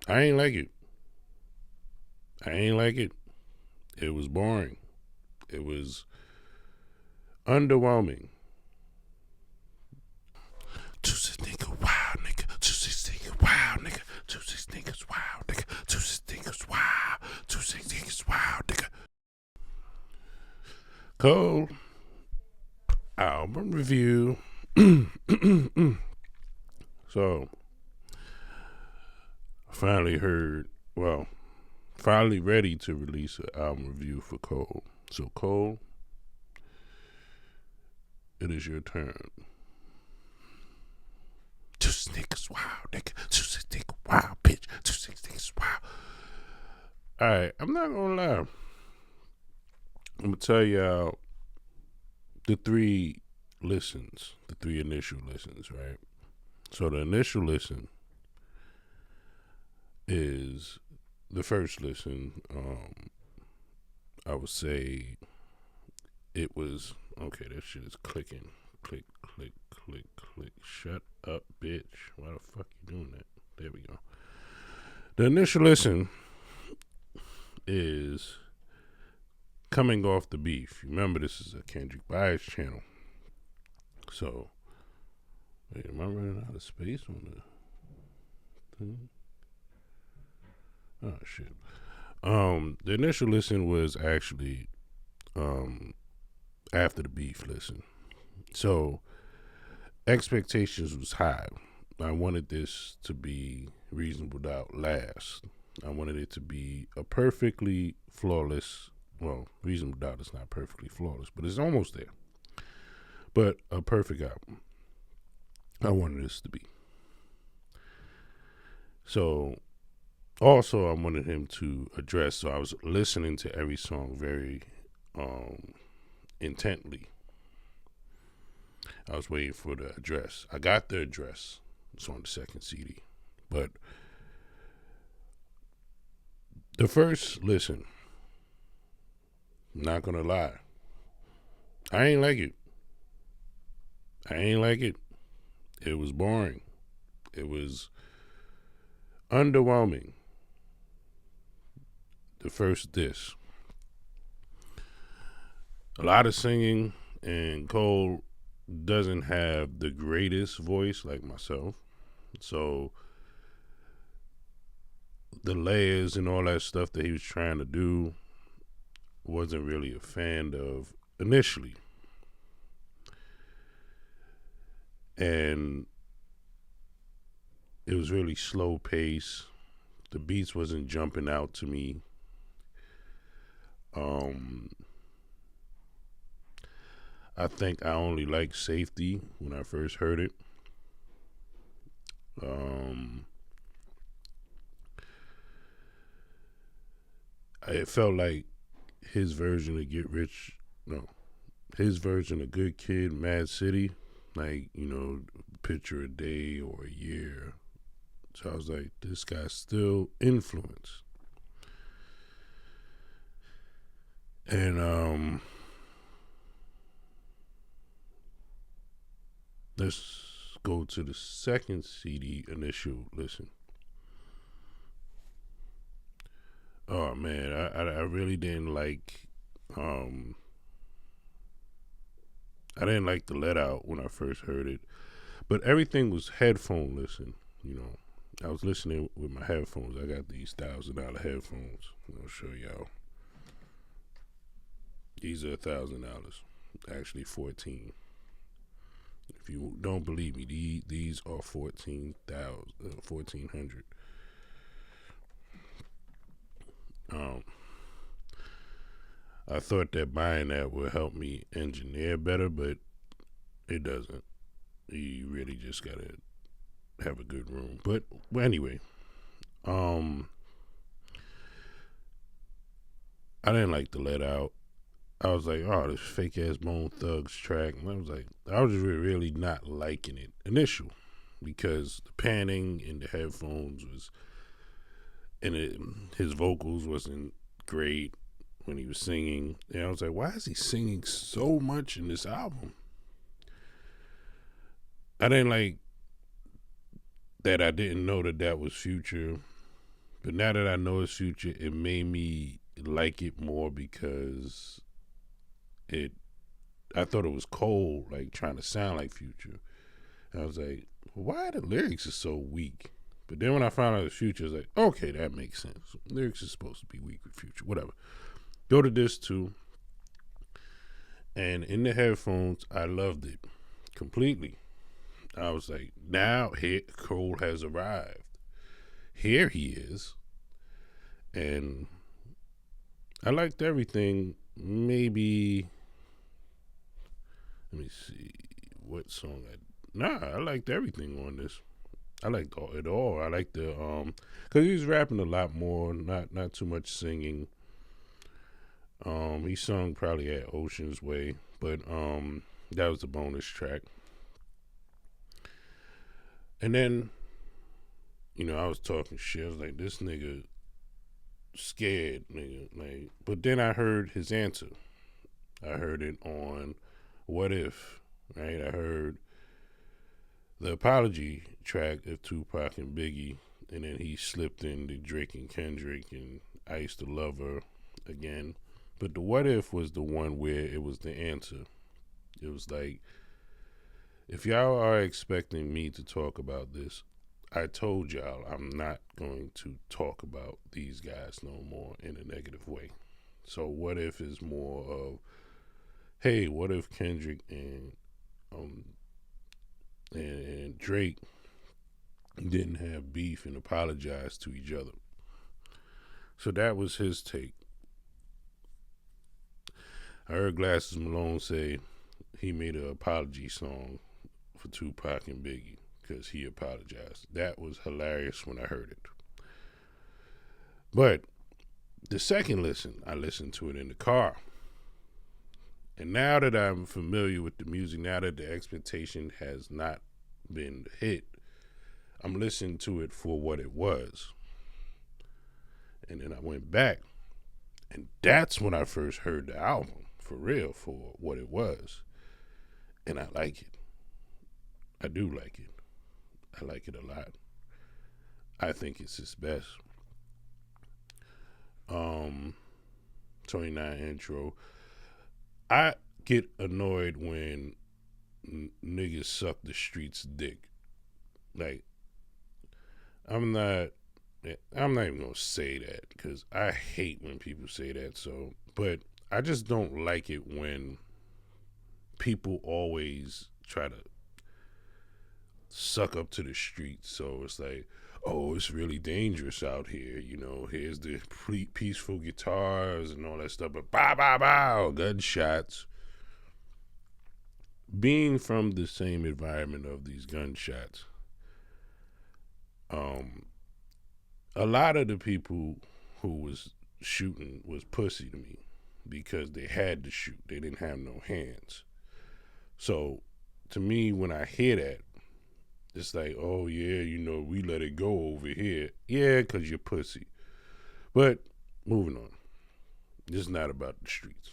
I ain't like it. I ain't like it. It was boring. It was underwhelming. Two six nigga, wow nigga. Two six nigga, wow nigga. Two six niggas, wow nigga. Two six niggas, wow. Two six niggas, wow nigga. Cole album review. So, I finally heard, well, finally ready to release an album review for Cole. So, Cole, it is your turn. Two six niggas, wow nigga. Two six niggas, wow bitch. Two six niggas, wow. Alright, I'm not gonna lie. I'm gonna tell y'all the three listens, the three initial listens, right? So the initial listen is the first listen. I would say it was okay. That shit is clicking, click, click, click, click. Shut up, bitch. Why the fuck you doing that? There we go. The initial listen is coming off the beef. Remember, this is a Kendrick Bias channel. So, wait, am I running out of space on the thing? Oh shit. The initial listen was actually after the beef listen. So expectations was high. I wanted this to be Reasonable Doubt last. I wanted it to be a perfectly flawless. Well, Reasonable Doubt is not perfectly flawless, but it's almost there. But a perfect album. I wanted this to be. So also I wanted him to address. So I was listening to every song very intently. I was waiting for the address. I got the address. It's on the second CD. But the first listen, not gonna lie, I ain't like it. I ain't like it. It was boring. It was underwhelming. The first diss. A lot of singing, and Cole doesn't have the greatest voice like myself. So the layers and all that stuff that he was trying to do wasn't really a fan of initially. And it was really slow pace. The beats wasn't jumping out to me. Um, I think I only liked Safety when I first heard it. Um, it felt like his version of Get Rich, no, his version of Good Kid, Mad City, like, picture a day or a year. So I was like, this guy's still influenced. And let's go to the second CD initial listen. Oh man, I really didn't like I didn't like the let out when I first heard it. But everything was headphone listen. I was listening with my headphones. I got these $1,000 headphones. I'll show y'all. These are $1,000. Actually 14. If you don't believe me, these are 1,400. Um, I thought that buying that would help me engineer better, but it doesn't. You really just gotta have a good room. But well, anyway, um, I didn't like the let out. I was like, oh, this fake ass Bone Thugs track. And I was just really not liking it initial because the panning in the headphones was, and his vocals wasn't great when he was singing. And I was like, why is he singing so much in this album? I didn't like that I didn't know that was Future. But now that I know it's Future, it made me like it more because it. I thought it was cold, like trying to sound like Future. And I was like, why the lyrics are so weak? But then when I found out it was Future, I was like, okay, that makes sense. Lyrics are supposed to be weak with Future, whatever. Go to this too. And in the headphones, I loved it completely. I was like, now here Cole has arrived. Here he is. And I liked everything. Maybe let me see what song I liked everything on this. I liked it all. I liked the cuz he was rapping a lot more, not too much singing. He sung probably at Ocean's Way, but that was the bonus track. And then, I was talking shit. I was like, this nigga scared, nigga. Like, but then I heard his answer. I heard it on What If, right? I heard the apology track of Tupac and Biggie, and then he slipped in the Drake and Kendrick and I Used to Love Her again. But the What If was the one where it was the answer. It was like, if y'all are expecting me to talk about this, I told y'all I'm not going to talk about these guys no more in a negative way. So What If is more of, hey, what if Kendrick and Drake didn't have beef and apologized to each other? So that was his take. I heard Glasses Malone say he made an apology song for Tupac and Biggie because he apologized. That was hilarious when I heard it. But the second listen, I listened to it in the car. And now that I'm familiar with the music, now that the expectation has not been hit, I'm listening to it for what it was. And then I went back, and that's when I first heard the album, for real, for what it was. And I like it. I do like it. I like it a lot. I think it's his best. 29 intro. I get annoyed when niggas suck the streets dick. Like, I'm not even gonna say that because I hate when people say that. So, but I just don't like it when people always try to suck up to the streets. So it's like, oh, it's really dangerous out here. Here's the peaceful guitars and all that stuff, but bow, bow, bow, gunshots. Being from the same environment of these gunshots, a lot of the people who was shooting was pussy to me because they had to shoot. They didn't have no hands. So to me, when I hear that, it's like, oh yeah, we let it go over here. Yeah, because you're pussy. But moving on. This is not about the streets.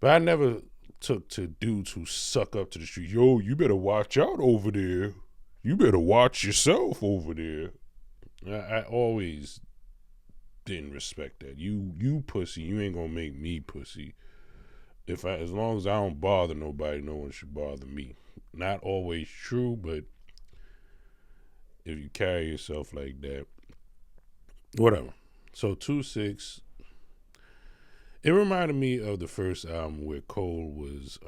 But I never took to dudes who suck up to the streets. Yo, you better watch out over there. You better watch yourself over there. I always didn't respect that. You pussy, you ain't gonna make me pussy. As long as I don't bother nobody, no one should bother me. Not always true, but if you carry yourself like that, whatever. So 2-6, it reminded me of the first album where Cole was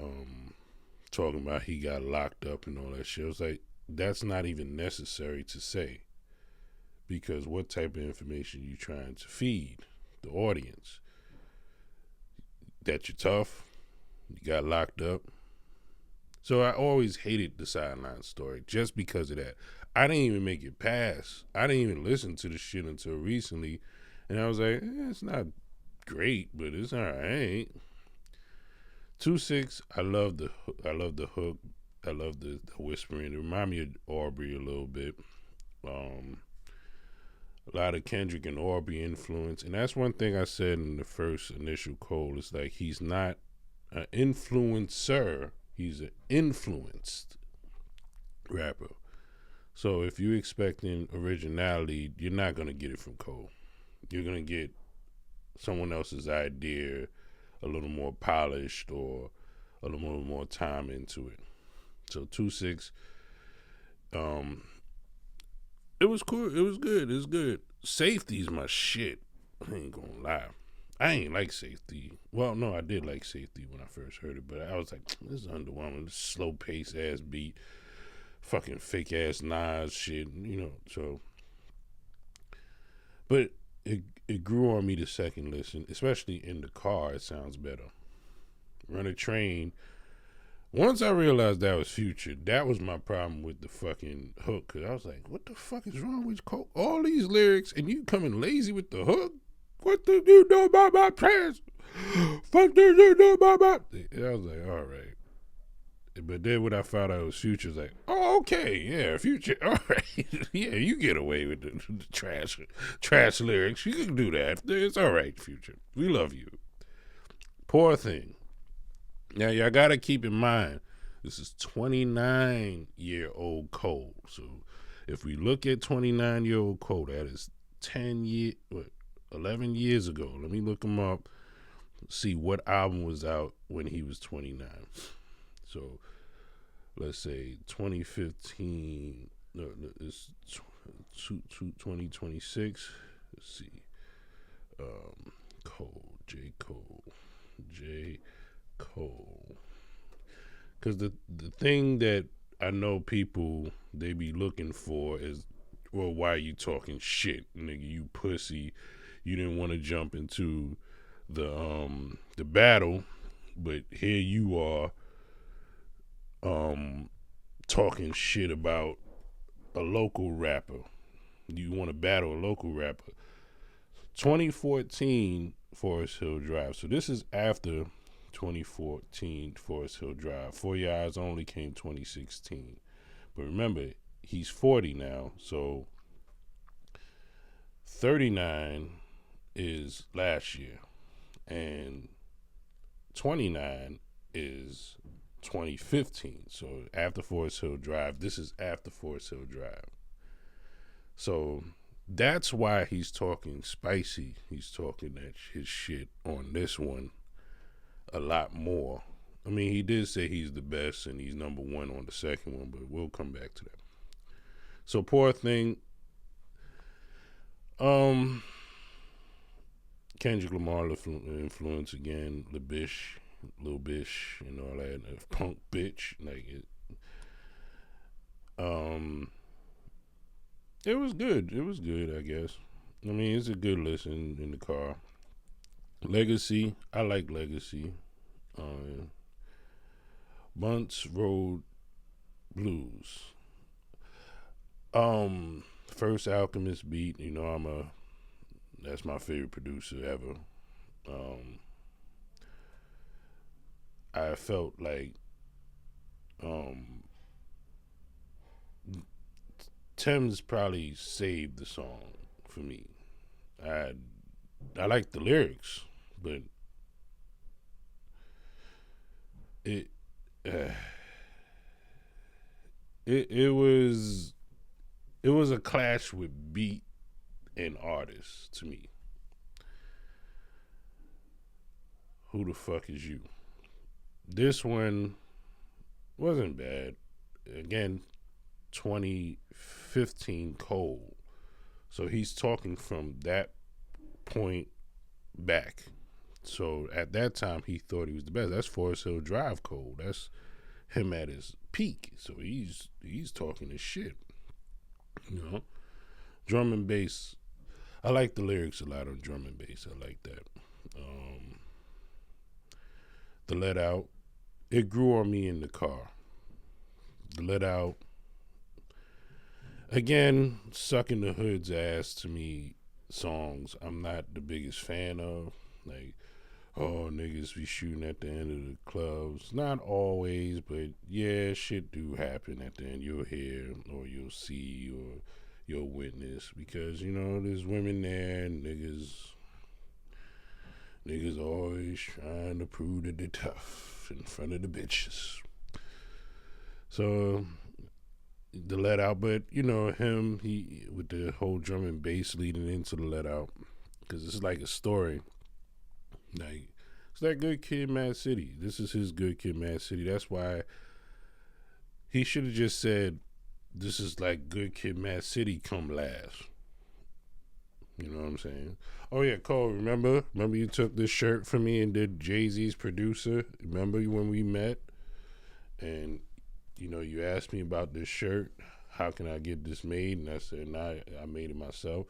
talking about he got locked up and all that shit. I was like, that's not even necessary to say, because what type of information you trying to feed the audience? That you're tough, you got locked up. So I always hated the sideline story just because of that. I didn't even make it past. I didn't even listen to the shit until recently, and I was like, it's not great, but it's all right. 2-6, I love the hook. I love the whispering. It reminded me of Aubrey a little bit. A lot of Kendrick and Aubrey influence, and that's one thing I said in the first initial Cole. It's like he's not an influencer. He's an influenced rapper. So if you're expecting originality, you're not gonna get it from Cole. You're gonna get someone else's idea, a little more polished or a little more time into it. So 2-6, um, it was cool. It was good. It was good. Safety's my shit. I ain't gonna lie. I ain't like Safety. Well, no, I did like Safety when I first heard it, but I was like, this is underwhelming. This slow pace ass beat, fucking fake ass Nas shit, So, but it grew on me the second listen, especially in the car. It sounds better. Run a Train. Once I realized that was Future, that was my problem with the fucking hook. Cause I was like, what the fuck is wrong with Cole? All these lyrics and you coming lazy with the hook? What do you know about my plans? Fuck do you know about my... I was like, all right. But then when I found out it was Future, I was like, oh, okay, yeah, Future, all right. Yeah, you get away with the trash lyrics. You can do that. It's all right, Future. We love you. Poor Thing. Now, y'all got to keep in mind, this is 29-year-old Cole. So if we look at 29-year-old Cole, that is 11 years ago. Let me look him up, see what album was out when he was 29. So let's say 2015, no, it's 2026. Let's see. J. Cole. Because the thing that I know people, they be looking for is, well, why are you talking shit, nigga? You pussy. You didn't want to jump into the battle, but here you are talking shit about a local rapper. You want to battle a local rapper. 2014 Forest Hill Drive. So this is after 2014 Forest Hill Drive. For Your Eyes Only came 2016. But remember, he's 40 now, so 39 is last year, and 29 is 2015. So after Forest Hill Drive, this is after Forest Hill Drive. So that's why he's talking spicy. He's talking that his shit on this one a lot more. I mean, he did say he's the best and he's number one on the second one, but we'll come back to that. So Poor Thing, Kendrick Lamar influence again, Lil Bish, and all that, punk bitch, like it. It was good. It was good, I guess. I mean, it's a good listen in the car. Legacy, I like Legacy. Bunts Road Blues. First Alchemist beat. That's my favorite producer ever. I felt like Tim's probably saved the song for me. I like the lyrics, but it it was a clash with beat and artist to me. Who the fuck is you? This one wasn't bad. Again, 2015 Cole. So he's talking from that point back. So at that time, he thought he was the best. That's Forest Hill Drive Cole. That's him at his peak. So he's talking his shit. Drum and bass. I like the lyrics a lot on drum and bass. I like that. The Let Out. It grew on me in the car. The Let Out. Again, Sucking the Hood's ass to me songs I'm not the biggest fan of. Like, oh, niggas be shooting at the end of the clubs. Not always, but yeah, shit do happen at the end. You'll hear or you'll see or you'll witness because, there's women there and niggas always trying to prove that they're tough in front of the bitches. So the let out, but you know him, he with the whole drum and bass leading into the let out, because it's like a story. Like it's that Good Kid, Mad City. This is his Good Kid, Mad City. That's why he should have just said, "This is like Good Kid, Mad City come last." You know what I'm saying? Oh yeah, Cole. Remember you took this shirt from me and did Jay-Z's producer. Remember when we met and you know you asked me about this shirt? How can I get this made? And I said, "Nah, I made it myself."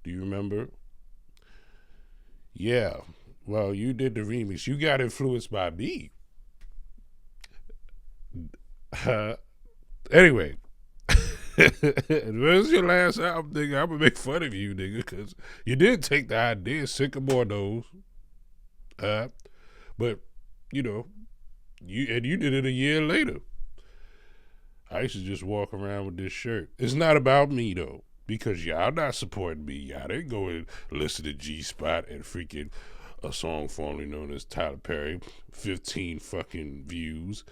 Do you remember? Yeah. Well, you did the remix. You got influenced by me. Anyway, when's your last album, nigga? I'm gonna make fun of you, nigga, because you did take the idea, Sycamore knows. Uh, but you know, you did it a year later. I used to just walk around with this shirt. It's not about me though, because y'all not supporting me. Y'all didn't go and listen to G Spot and freaking a song formerly known as Tyler Perry. 15 fucking views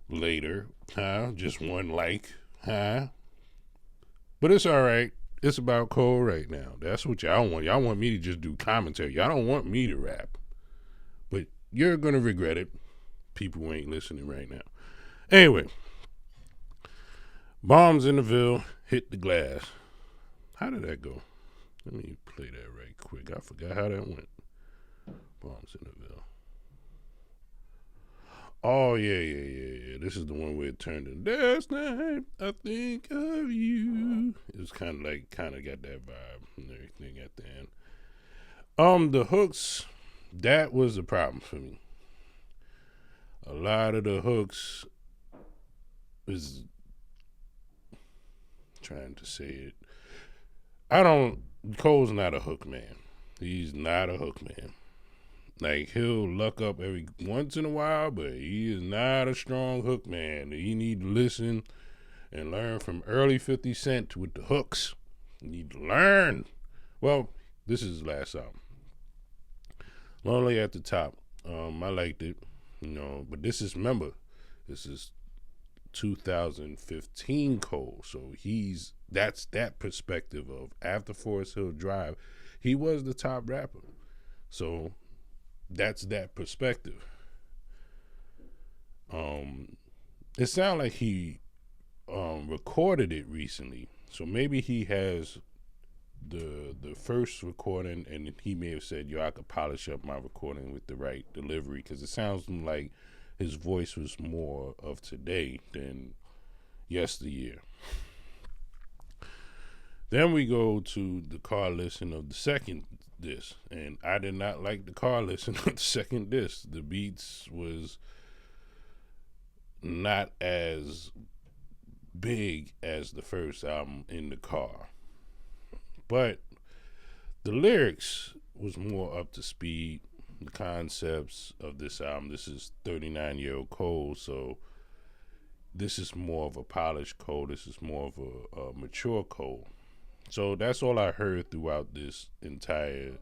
later, huh? Just one like, huh? But it's all right. It's about Cole right now. That's what y'all want. Y'all want me to just do commentary. Y'all don't want me to rap. But you're gonna regret it. People who ain't listening right now. Anyway, bombs in the Ville hit the glass. How did that go? Let me play that right quick. I forgot how that went. Bombs in the Ville. Oh yeah. This is the one where it turned in. Last night I think of you. It was kind of got that vibe and everything at the end. The hooks, that was a problem for me. A lot of the hooks is trying to say it. Cole's not a hook man. He's not a hook man. Like he'll luck up every once in a while, but he is not a strong hook man. You need to listen and learn from early 50 Cent with the hooks. You need to learn. Well, this is his last album. Lonely at the Top. I liked it, you know, but this is 2015 Cole, so that's that perspective of after Forest Hill Drive, he was the top rapper. So that's that perspective. It sounded like he recorded it recently, so maybe he has the first recording, and he may have said, "Yo, I could polish up my recording with the right delivery," because it sounds like his voice was more of today than yesteryear. Then we go to the car listen of the second disc, and I did not like the car listen of the second disc. The beats was not as big as the first album in the car, but the lyrics was more up to speed. The concepts of this album, this is 39-year-old Cole, so this is more of a polished Cole. This is more of a mature Cole. So that's all I heard throughout this entire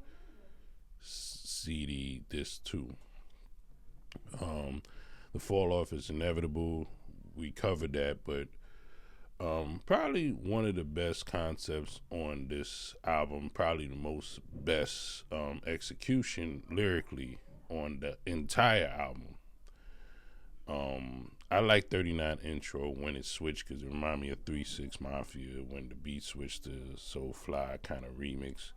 CD, this too. The fall off is inevitable. We covered that, but probably one of the best concepts on this album, probably the most best execution lyrically on the entire album. I like 39 intro when it switched because it reminded me of 3-6 Mafia when the beat switched to Soul Fly kind of remix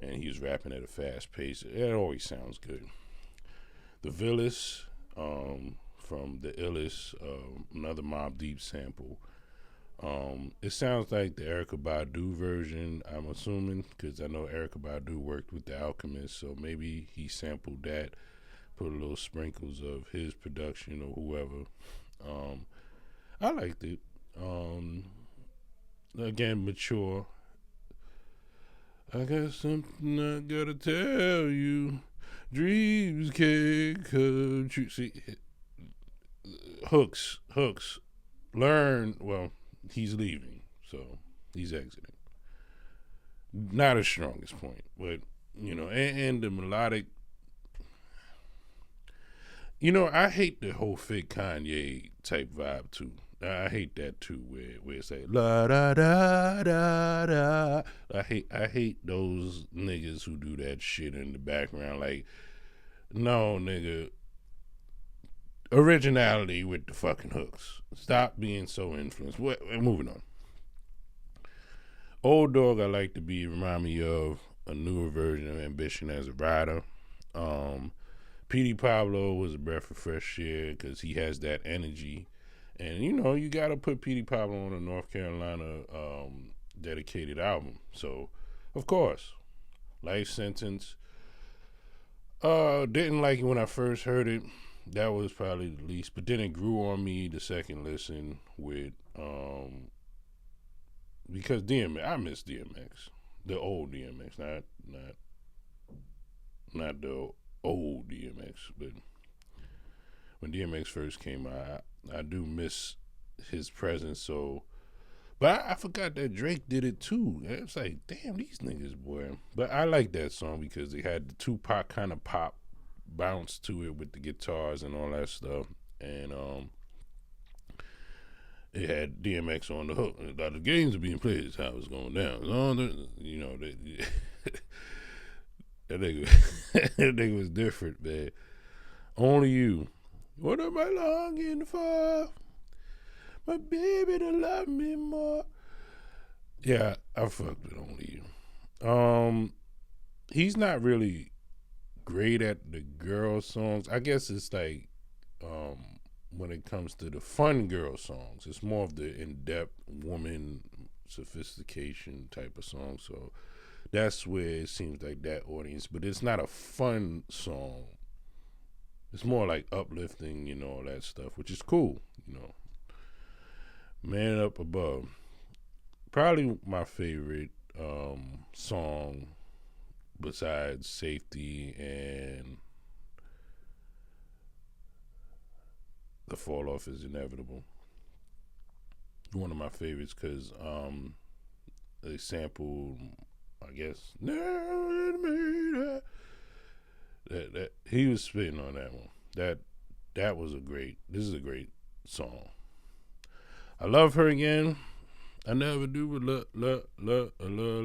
and he was rapping at a fast pace. It always sounds good. The Villas from the Illest, another Mobb Deep sample. It sounds like the Erykah Badu version, I'm assuming, because I know Erykah Badu worked with The Alchemist, so maybe he sampled that, put a little sprinkles of his production or whoever. I liked it. Again, mature. I got something I gotta tell you. Dreams can't come true. See, hooks. Learn. Well, he's leaving, so he's exiting. Not his strongest point, but you know, and the melodic. You know, I hate the whole fake Kanye type vibe too. I hate that too, where it say la da da da da. I hate those niggas who do that shit in the background. Like, no, nigga, originality with the fucking hooks. Stop being so influenced. Moving on. Old Dog, I like to be remind me of a newer version of Ambition as a writer. Petey Pablo was a breath of fresh air because he has that energy. And, you got to put Petey Pablo on a North Carolina dedicated album. So, of course, Life Sentence. Didn't like it when I first heard it. That was probably the least. But then it grew on me the second listen with, because DMX, I miss DMX. The old DMX, not the old DMX, but when DMX first came out, I do miss his presence. So, but I forgot that Drake did it too. It's like, damn, these niggas, boy. But I like that song because they had the Tupac kind of pop bounce to it with the guitars and all that stuff, and it had DMX on the hook. The games are being played. Is how it's going down. That nigga, that nigga was different, man. Only You. What am I longing for? My baby to love me more. Yeah, I fucked with Only You. He's not really great at the girl songs. I guess it's like, when it comes to the fun girl songs, it's more of the in-depth woman sophistication type of song. So that's where it seems like that audience. But it's not a fun song. It's more like uplifting, all that stuff, which is cool, Man Up Above. Probably my favorite song besides Safety and The Fall Off Is Inevitable. One of my favorites because they sampled, I guess, that he was spitting on that one. That was this is a great song. I Love Her Again. I never do a love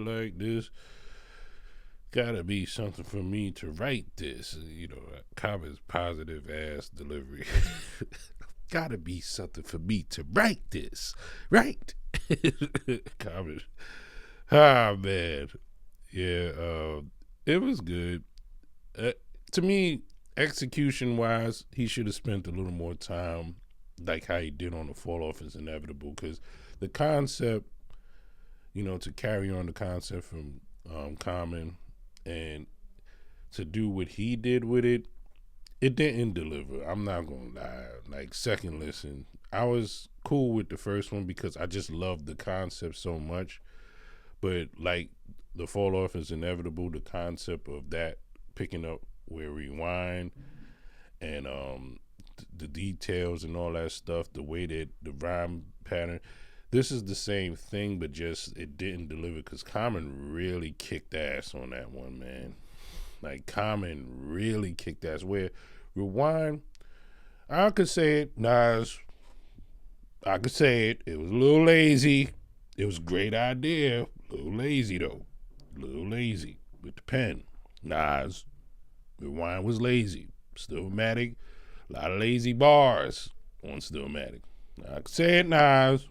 like this. Gotta be something for me to write this. Common's positive ass delivery. Gotta be something for me to write this. Right? Common. Ah, man. Yeah, it was good. To me, execution-wise, he should have spent a little more time like how he did on The Fall Off Is Inevitable, because the concept, to carry on the concept from Common and to do what he did with it, it didn't deliver. I'm not gonna lie. Like, second listen, I was cool with the first one because I just loved the concept so much. But like The Fall Off Is Inevitable, the concept of that picking up where Rewind and the details and all that stuff, the way that the rhyme pattern, this is the same thing, but just it didn't deliver because Common really kicked ass on that one, man. Like, Common really kicked ass. Where Rewind, I could say it, Nas, I could say it. It was a little lazy. It was a great idea. A little lazy, though. A little lazy with the pen. Nas, Rewind was lazy. Stillmatic, a lot of lazy bars on Stillmatic. I could say it, Nas.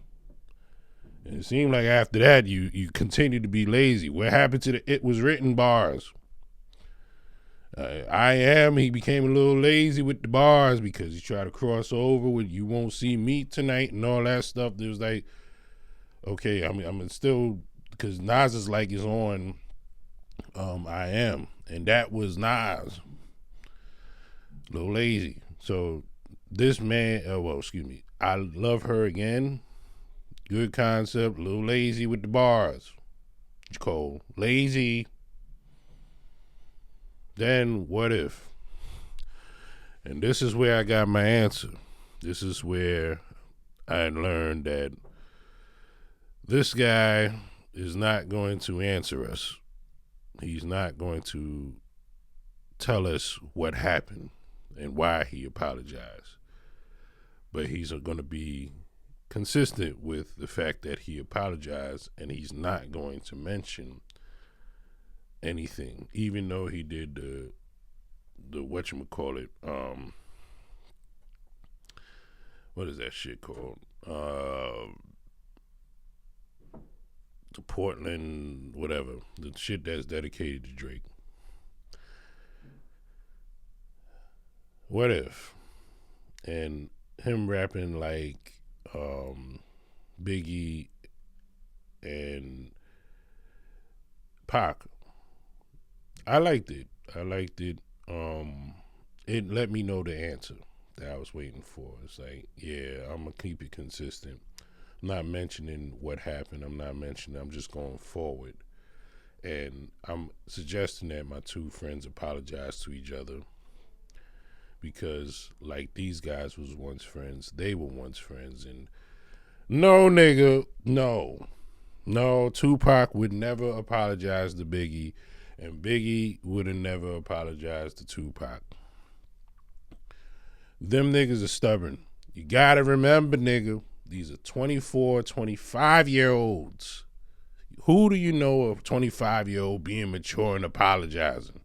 And it seemed like after that, you continued to be lazy. What happened to the It Was Written bars? He became a little lazy with the bars because he tried to cross over with You Won't See Me Tonight and all that stuff. There was like, okay, I'm still, because Nas is like is on I Am, and that was Nas. A little lazy. So this man, I Love Her Again. Good concept, a little lazy with the bars. Cole, lazy. Then What If? And this is where I got my answer. This is where I learned that this guy is not going to answer us. He's not going to tell us what happened and why he apologized. But he's going to be consistent with the fact that he apologized and he's not going to mention anything, even though he did the whatchamacallit, what is that shit called? The Portland, whatever, the shit that's dedicated to Drake. What if? And him rapping like Biggie and Pac. I liked it. It let me know the answer that I was waiting for. It's like, yeah, I'm gonna keep it consistent. I'm not mentioning what happened. I'm just going forward. And I'm suggesting that my two friends apologize to each other because, like, these guys was once friends. They were once friends. And no, nigga, no. Tupac would never apologize to Biggie, and Biggie would have never apologized to Tupac. Them niggas are stubborn. You gotta remember, nigga, these are 24, 25-year-olds. Who do you know of 25-year-old being mature and apologizing?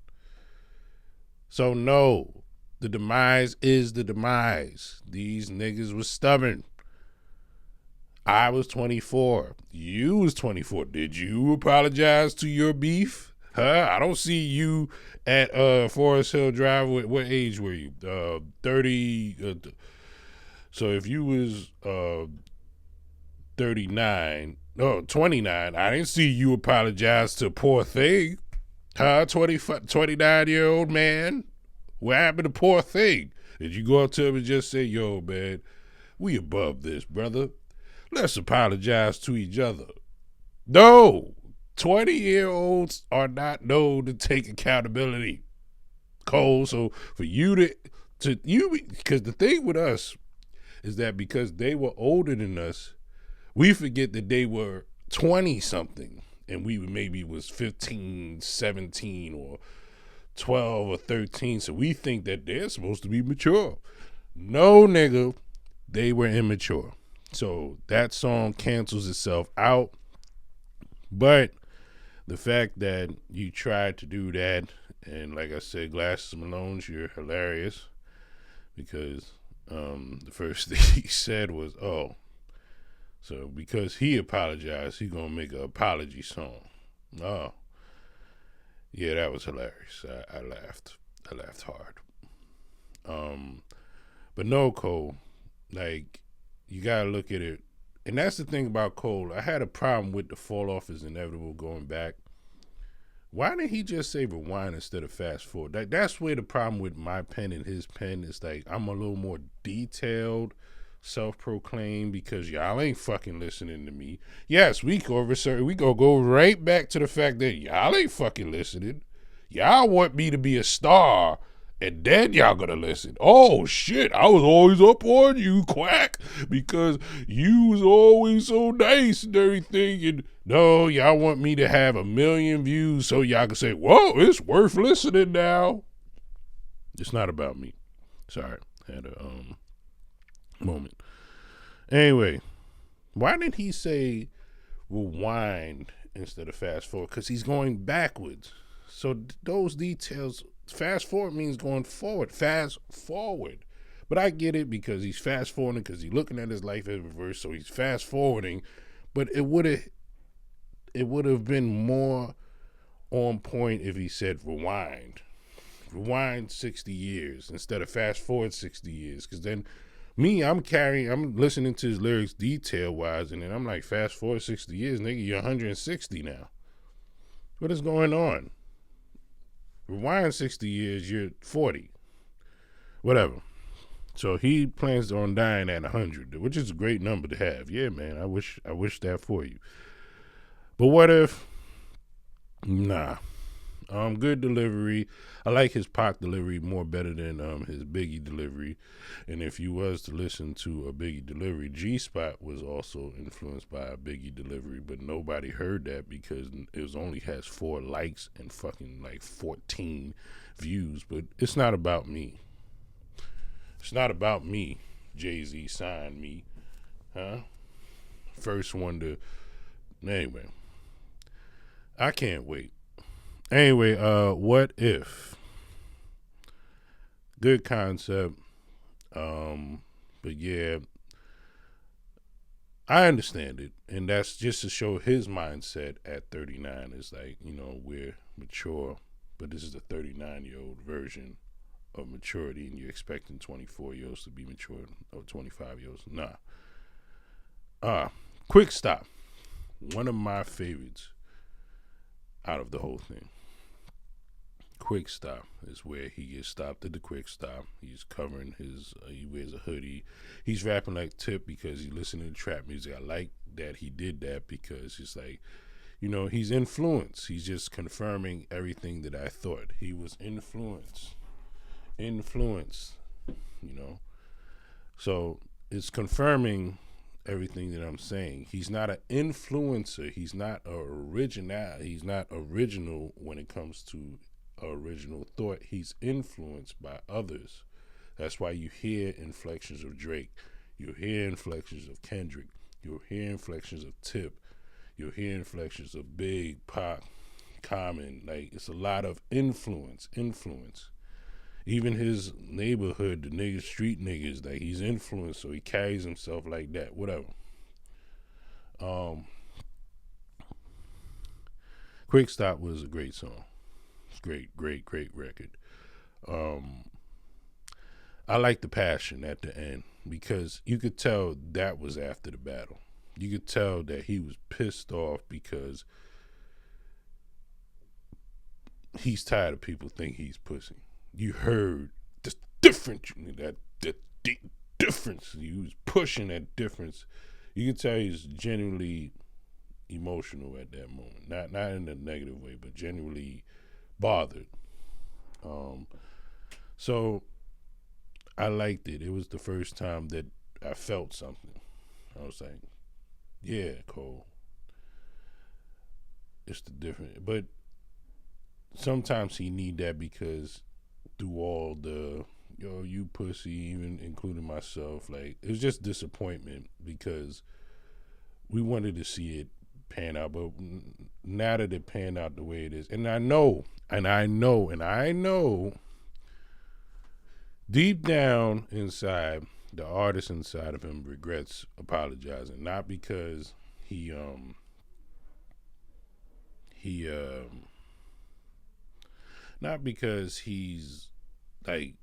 So no, the demise is the demise. These niggas was stubborn. I was 24. You was 24. Did you apologize to your beef? Huh? I don't see you at Forest Hill Drive. What age were you? 30. So if you was 39, no, 29, I didn't see you apologize to Poor Thing. Huh? 29-year-old man? What happened to Poor Thing? Did you go up to him and just say, yo, man, we above this, brother. Let's apologize to each other. No. 20-year-olds are not known to take accountability, Cole. So for you because the thing with us is that because they were older than us, we forget that they were 20-something and we maybe was 15, 17 or 12 or 13. So we think that they're supposed to be mature. No, nigga, they were immature. So that song cancels itself out. But the fact that you tried to do that, and like I said, Glasses Malone's, you're hilarious because the first thing he said was, oh, so because he apologized, he gonna make an apology song. Oh, yeah, that was hilarious. I laughed. I laughed hard. But no, Cole, like, you gotta look at it. And that's the thing about Cole. I had a problem with the fall off is inevitable going back. Why didn't he just say rewind instead of fast forward? That's where the problem with my pen and his pen is. Like, I'm a little more detailed, self-proclaimed, because y'all ain't fucking listening to me. Yes, we go right back to the fact that y'all ain't fucking listening. Y'all want me to be a star, and then y'all gonna listen. Oh shit, I was always up on you, Quack, because you was always so nice and everything. And no, y'all want me to have 1 million views so y'all can say, whoa, it's worth listening now. It's not about me. Sorry, I had a moment. Anyway, why didn't he say rewind instead of fast forward? Because he's going backwards. So those details, fast forward means going forward. Fast forward. But I get it because he's fast forwarding because he's looking at his life in reverse, so he's fast forwarding. But it would have been more on point if he said rewind. Rewind 60 years instead of fast forward 60 years. Because then I'm listening to his lyrics detail-wise, and then I'm like, fast forward 60 years, nigga, you're 160 now. What is going on? Rewind 60 years, you're 40. Whatever. So he plans on dying at 100, which is a great number to have. Yeah, man, I wish that for you. But what if? Nah. Good delivery. I like his Pac delivery more better than his Biggie delivery. And if you was to listen to a Biggie delivery, G-Spot was also influenced by a Biggie delivery, but nobody heard that because it only has 4 likes and fucking like 14 views. But it's not about me. It's not about me. Jay-Z signed me. Huh? First one to anyway. I can't wait. Anyway, what if? Good concept. But yeah, I understand it, and that's just to show his mindset at 39 is like, we're mature, but this is a 39-year-old version of maturity, and you're expecting 24-year-olds to be mature or 25-year-olds. Nah. Quick stop. One of my favorites out of the whole thing. Quick stop is where he gets stopped at the quick stop. He's covering he wears a hoodie. He's rapping like Tip because he's listening to trap music. I like that he did that because it's like, he's influenced. He's just confirming everything that I thought. He was influenced. So it's confirming everything that I'm saying. He's not an influencer. He's not He's not original when it comes to original thought. He's influenced by others. That's why you hear inflections of Drake. You hear inflections of Kendrick. You'll hear inflections of Tip. You'll hear inflections of Big, Pac, Common. Like, it's a lot of influence. Even his neighborhood, the niggas, street niggas, like, he's influenced, so he carries himself like that. Whatever. Quick Stop was a great song. It's great record. I like the passion at the end because you could tell that was after the battle. You could tell that he was pissed off because he's tired of people think he's pussy. You heard the difference, that difference. He was pushing that difference. You could tell he's genuinely emotional at that moment. Not in a negative way, but genuinely bothered. So I liked it. It was the first time that I felt something. I was like, yeah, Cole. It's the different, but sometimes he need that because through all the you pussy, even including myself, like it was just disappointment because we wanted to see it pan out, but now that it panned out the way it is, and I know deep down inside, the artist inside of him regrets apologizing, not because he not because he's like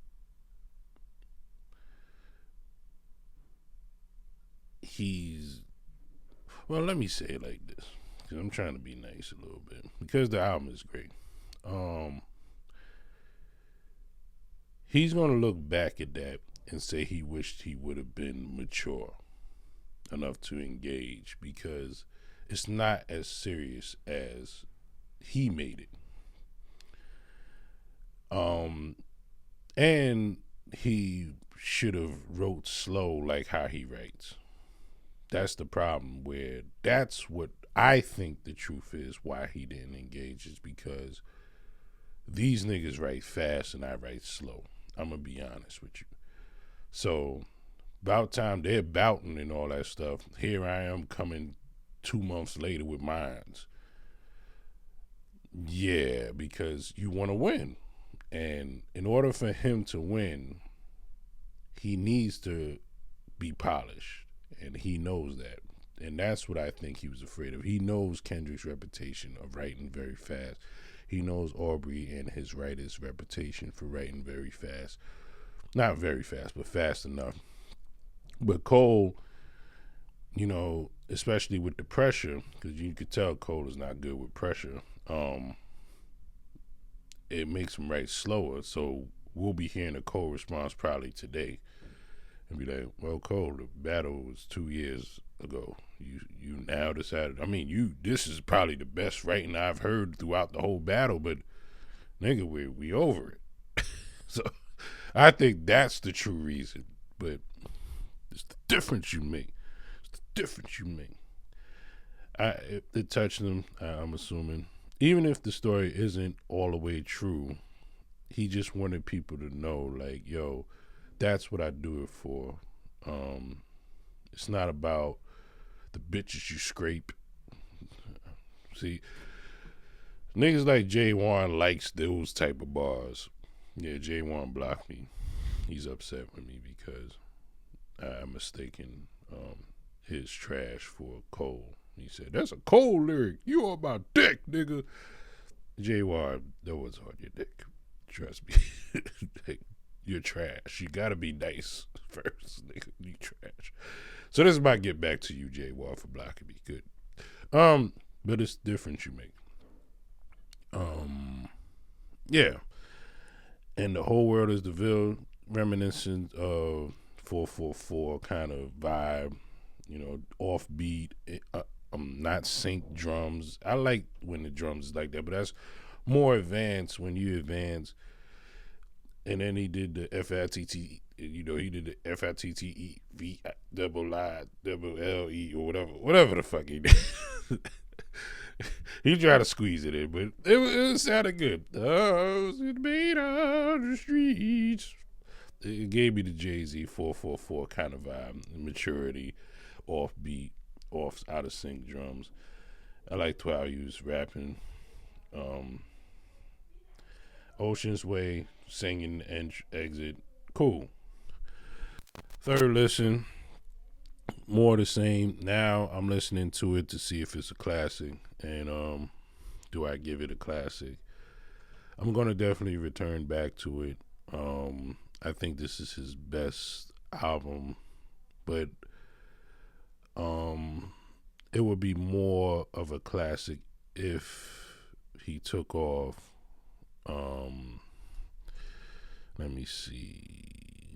he's well, let me say it like this because I'm trying to be nice a little bit because the album is great. He's gonna look back at that and say he wished he would have been mature enough to engage because it's not as serious as he made it. And he should have wrote slow like how he writes. That's the problem where that's what I think the truth is why he didn't engage is because these niggas write fast and I write slow. I'm gonna be honest with you. So about time they're bouting and all that stuff. Here I am coming 2 months later with mines. Yeah, because you want to win. And in order for him to win, he needs to be polished. And he knows that. And that's what I think he was afraid of. He knows Kendrick's reputation of writing very fast. He knows Aubrey and his writer's reputation for writing very fast. Not very fast, but fast enough. But Cole, especially with the pressure, because you could tell Cole is not good with pressure, it makes him write slower. So we'll be hearing a Cole response probably today. And be like, well, Cole, the battle was 2 years ago. You now decided. I mean, this is probably the best writing I've heard throughout the whole battle, but nigga, we over it. So I think that's the true reason. But it's the difference you make. It's the difference you make. It touched him. I'm assuming, even if the story isn't all the way true, he just wanted people to know, like, yo, that's what I do it for. It's not about the bitches you scrape. See, niggas like J1 likes those type of bars. Yeah, J1 blocked me. He's upset with me because I mistaken his trash for Cole. He said, that's a Cole lyric. You all about dick, nigga. J1, that was on your dick. Trust me. You're trash. You gotta be nice first, nigga. You trash. So this might get back to you, J1, for blocking me. Good. But it's different you make. Yeah. And the whole world is the Ville, reminiscent of 444 kind of vibe, you know, offbeat, not sync drums. I like when the drums is like that, but that's more advanced when you advance. And then he did the FITT, you know, he did the FITTE V double I double LE or whatever the fuck he did. He tried to squeeze it in, but it sounded good. Oh, it made on the streets. It gave me the Jay-Z 444 kind of vibe, maturity, offbeat, out of sync drums. I liked how he was rapping. Ocean's Way, singing and exit, cool. Third listen, more the same. Now I'm listening to it to see if it's a classic, and do I give it a classic? I'm gonna definitely return back to it. I think this is his best album, but it would be more of a classic if he took off. Let me see.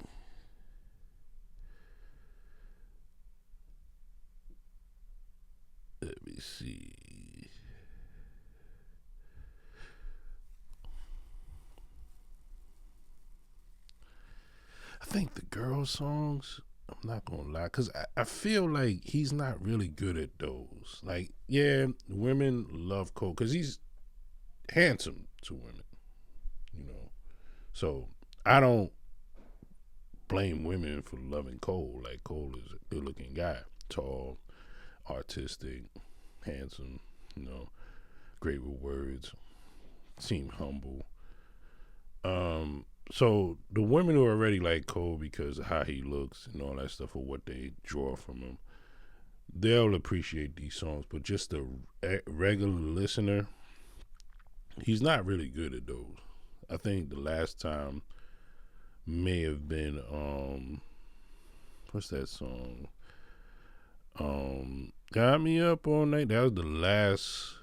I think the girl songs, I'm not gonna lie, because I feel like he's not really good at those. Like, yeah, women love Cole because he's handsome to women, you know. So I don't blame women for loving Cole. Like, Cole is a good looking guy, tall, artistic, handsome, you know, great with words, seem humble. So the women who already like Cole because of how he looks and all that stuff, or what they draw from him, they'll appreciate these songs. But just the regular listener, he's not really good at those. I think the last time may have been what's that song? Got Me Up All Night. That was the last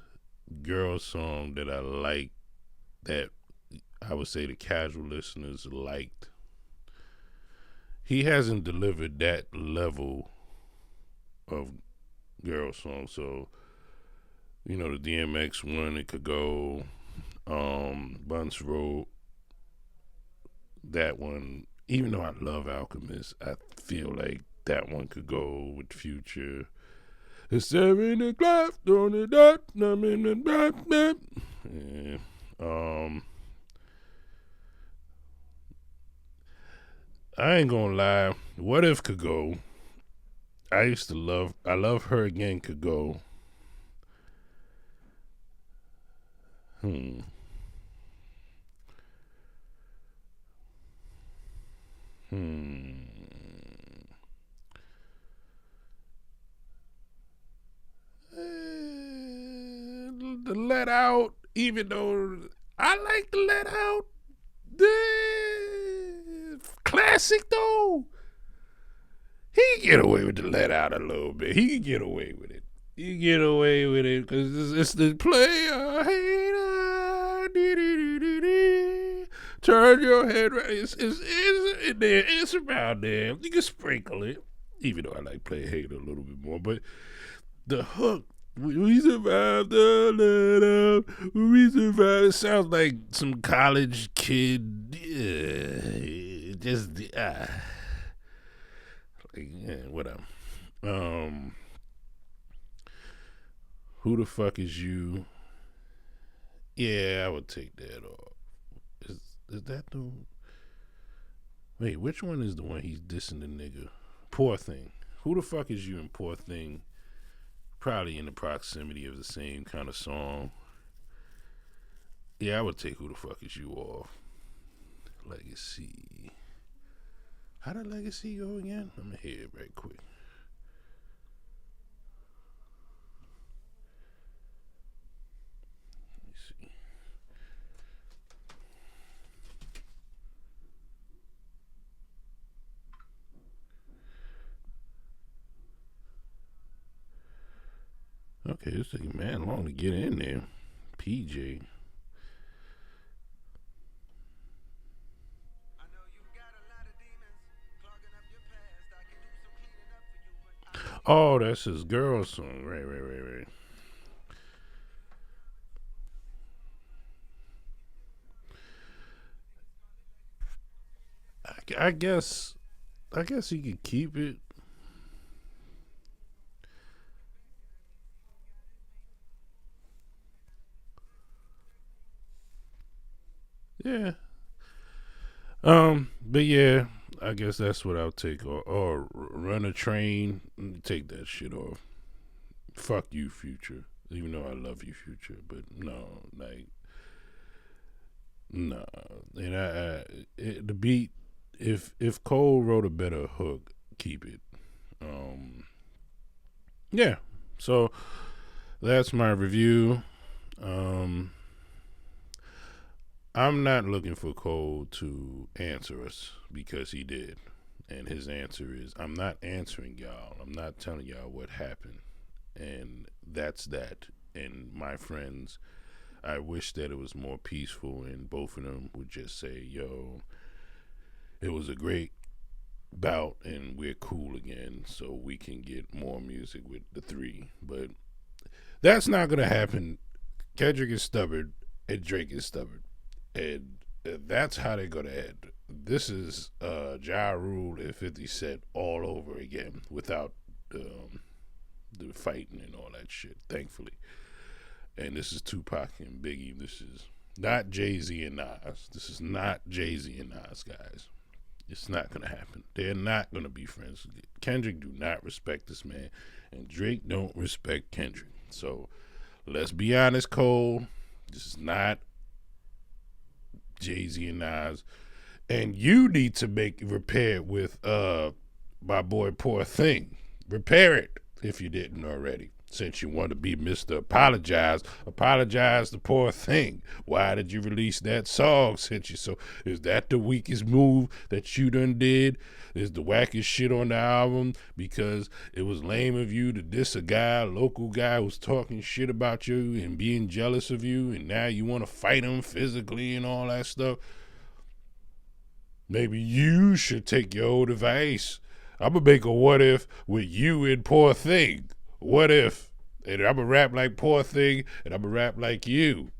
girl song that I liked, that I would say the casual listeners liked. He hasn't delivered that level of girl song. So, you know, the DMX one, it could go. Bunce Road, that one, even though I love Alchemist, I feel like that one could go with Future. It's 7 o'clock on the dot. I'm in the dot. Yeah. I ain't gonna lie. What If could go. I love Her Again could go. The Let Out, even though I like the Let Out, the classic though. He can get away with the Let Out a little bit. He can get away with it. You get away with it because it's the player hater. Turn your head right. It's in there. It's around there. You can sprinkle it, even though I like Play Hater a little bit more. But the hook, we survived the let out. We survived. It sounds like some college kid. Whatever. Who the fuck is you? Yeah, I would take that off. Is that the? Wait, which one is the one he's dissing the nigga? Poor Thing. Who the fuck is you and Poor Thing? probably in the proximity of the same kind of song. Yeah, I would take Who the Fuck Is You off. Legacy. How did Legacy go again? Let me hear it right quick. Let me see. Okay, it's taking man long to get in there. PJ. Oh, that's his girl song. Right. I guess he could keep it. Yeah. But yeah, I guess that's what I'll take. Or Run a Train. Take that shit off. Fuck you, Future. Even though I love you, Future, but no, like, no. And the beat. If Cole wrote a better hook, keep it. Um, yeah. So that's my review. Um, I'm not looking for Cole to answer us because he did. And his answer is I'm not answering y'all. I'm not telling y'all what happened. And that's that. And my friends, I wish that it was more peaceful and both of them would just say, yo, it was a great bout and we're cool again so we can get more music with the three. But that's not going to happen. Kendrick is stubborn and Drake is stubborn. And that's how they're going to end. This is Ja Rule and 50 Cent all over again without the fighting and all that shit, thankfully. And this is Tupac and Biggie. This is not Jay-Z and Nas. This is not Jay-Z and Nas, guys. It's not going to happen. They're not going to be friends. Kendrick do not respect this man, and Drake don't respect Kendrick. So let's be honest, Cole. This is not Jay-Z and Nas. And you need to repair it with my boy Poor Thing. Repair it if you didn't already. Since you want to be Mr. Apologize to Poor Thing. Why did you release that song? Since you so, is that the weakest move that you done did? Is the wackest shit on the album because it was lame of you to diss a local guy who's talking shit about you and being jealous of you, and now you want to fight him physically and all that stuff? Maybe you should take your old advice. I'm gonna make a what if with you and Poor Thing. What if? And I'm gonna rap like Poor Thing, and I'm gonna rap like you.